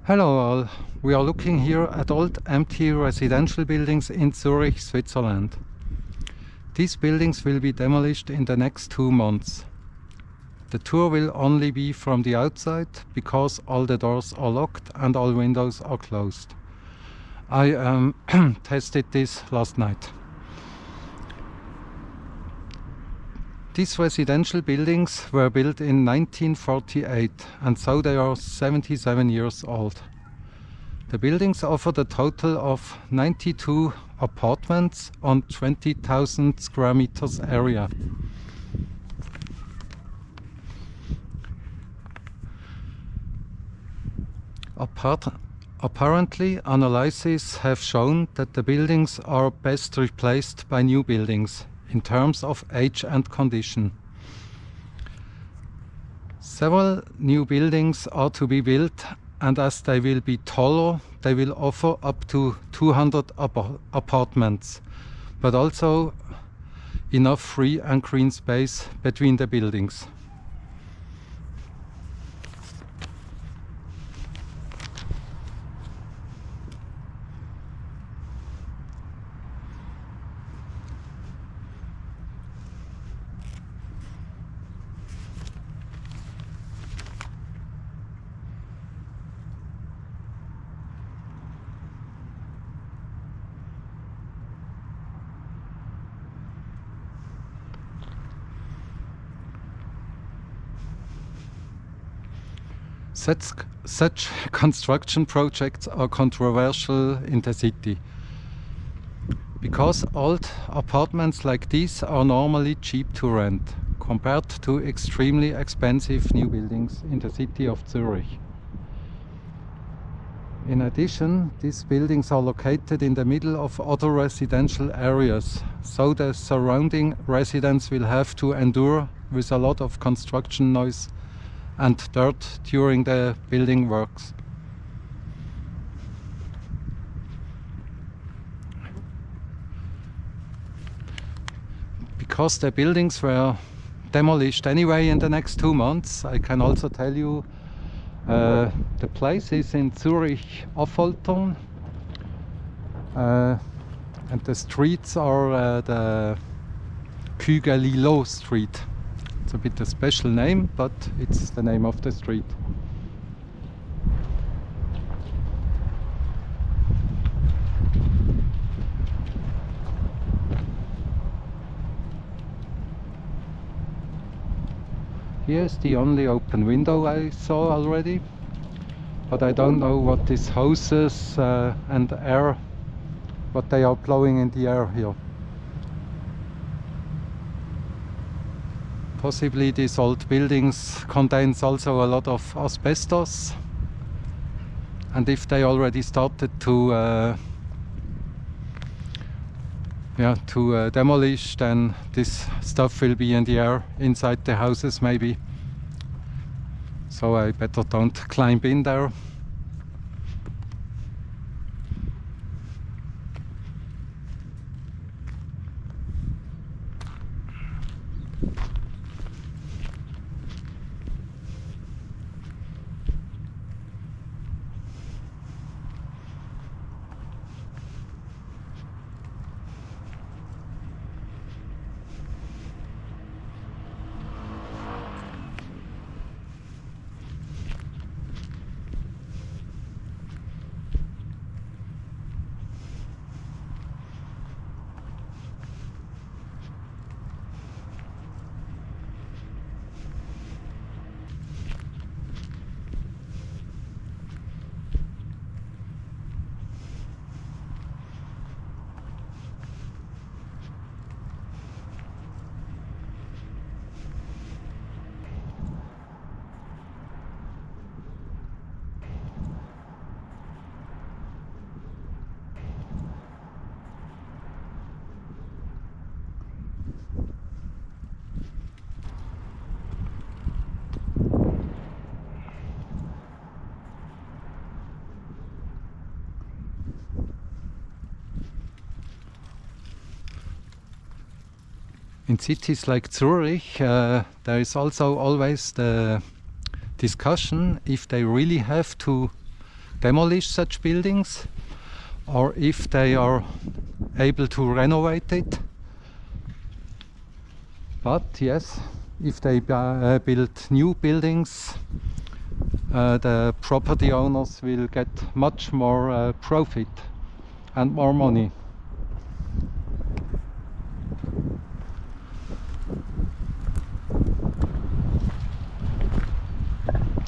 Hello all, we are looking here at old empty residential buildings in Zurich, Switzerland. These buildings will be demolished in the next 2 months. The tour will only be from the outside because all the doors are locked and all windows are closed. I tested this last night. These residential buildings were built in 1948 and so they are 77 years old. The buildings offered a total of 92 apartments on 20,000 square meters area. Apparently, analyses have shown that the buildings are best replaced by new buildings in terms of age and condition. Several new buildings are to be built, and as they will be taller, they will offer up to 200 apartments, but also enough free and green space between the buildings. Such construction projects are controversial in the city, because old apartments like these are normally cheap to rent, compared to extremely expensive new buildings in the city of Zurich. In addition, these buildings are located in the middle of other residential areas, so the surrounding residents will have to endure with a lot of construction noise and dirt during the building works. Because the buildings were demolished anyway in the next 2 months, I can also tell you the place is in Zurich, Affoltern, and the streets are the Kügelilo Street. It's a bit a special name, but it's the name of the street. Here's the only open window I saw already, but I don't know what these hoses and air, what they are blowing in the air here. Possibly these old buildings contains also a lot of asbestos, and if they already started to demolish, then this stuff will be in the air inside the houses maybe. So I better don't climb in there. In cities like Zurich, there is also always the discussion if they really have to demolish such buildings, or if they are able to renovate it. But yes, if they build new buildings, the property owners will get much more profit and more money.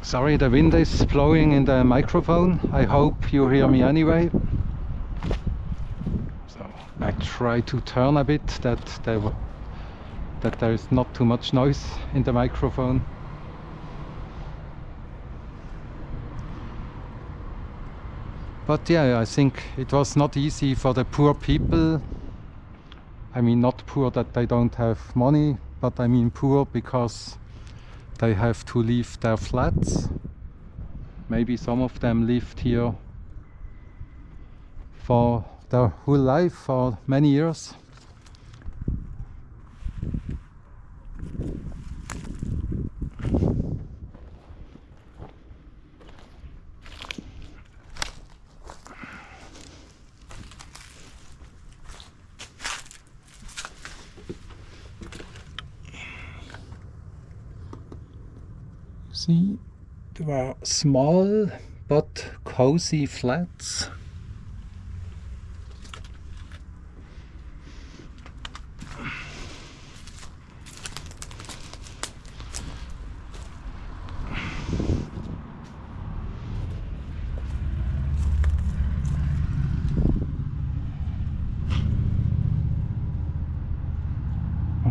Sorry, the wind is blowing in the microphone. I hope you hear me anyway. So I try to turn a bit that there is not too much noise in the microphone. But yeah, I think it was not easy for the poor people. I mean, not poor that they don't have money, but I mean poor because they have to leave their flats. Maybe some of them lived here for their whole life, for many years. See, there are small but cozy flats.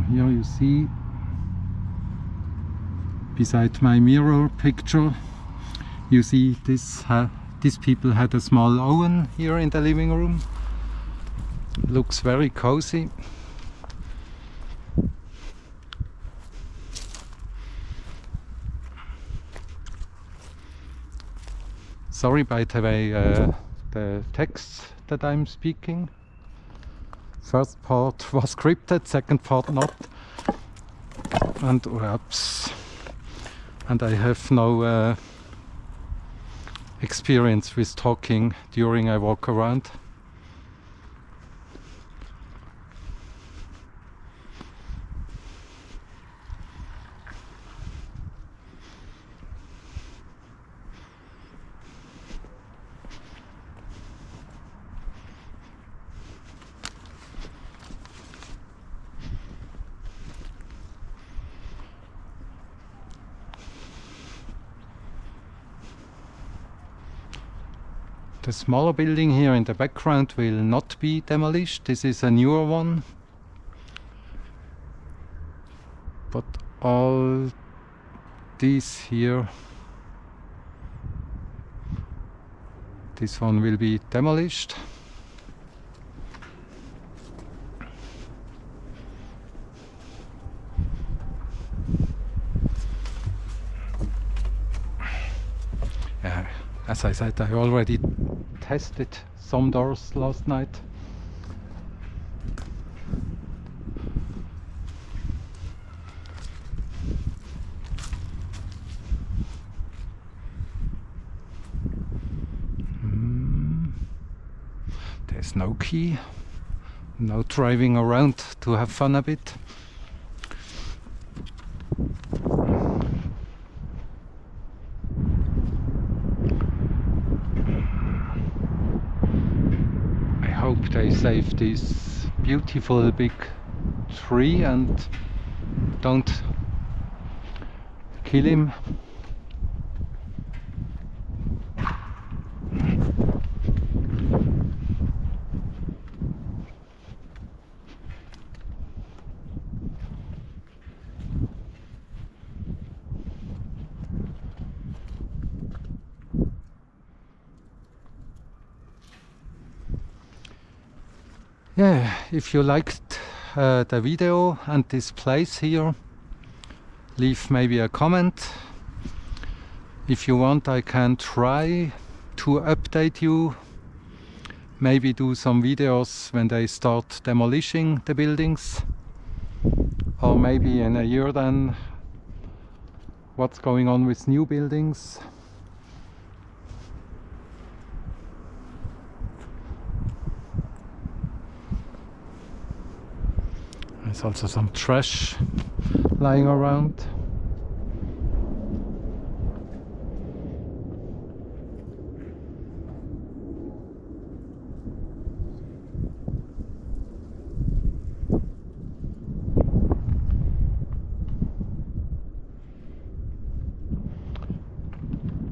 Here you see, beside my mirror picture, you see these people had a small oven here in the living room. Looks very cozy. Sorry by the way the text that I'm speaking. First part was scripted, second part not. And oops. And I have no experience with talking during I walk around. The smaller building here in the background will not be demolished. This is a newer one. But all these here, this one will be demolished. As I said, I already tested some doors last night. There's no key. No driving around to have fun a bit. They save this beautiful big tree and don't kill him. Yeah, if you liked the video and this place here, leave maybe a comment. If you want, I can try to update you, maybe do some videos when they start demolishing the buildings, or maybe in a year then what's going on with new buildings. There's also some trash lying around.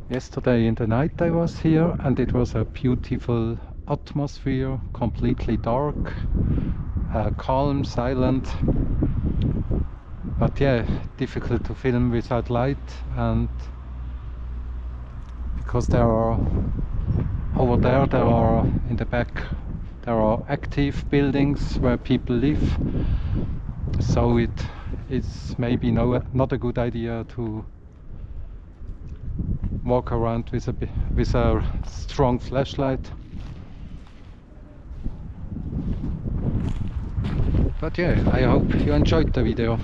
Yesterday in the night I was here and it was a beautiful atmosphere, completely dark, calm, silent, but yeah, difficult to film without light, and because there are over there are in the back there are active buildings where people live, so it is maybe not a good idea to walk around with a strong flashlight. But yeah, I hope you enjoyed the video.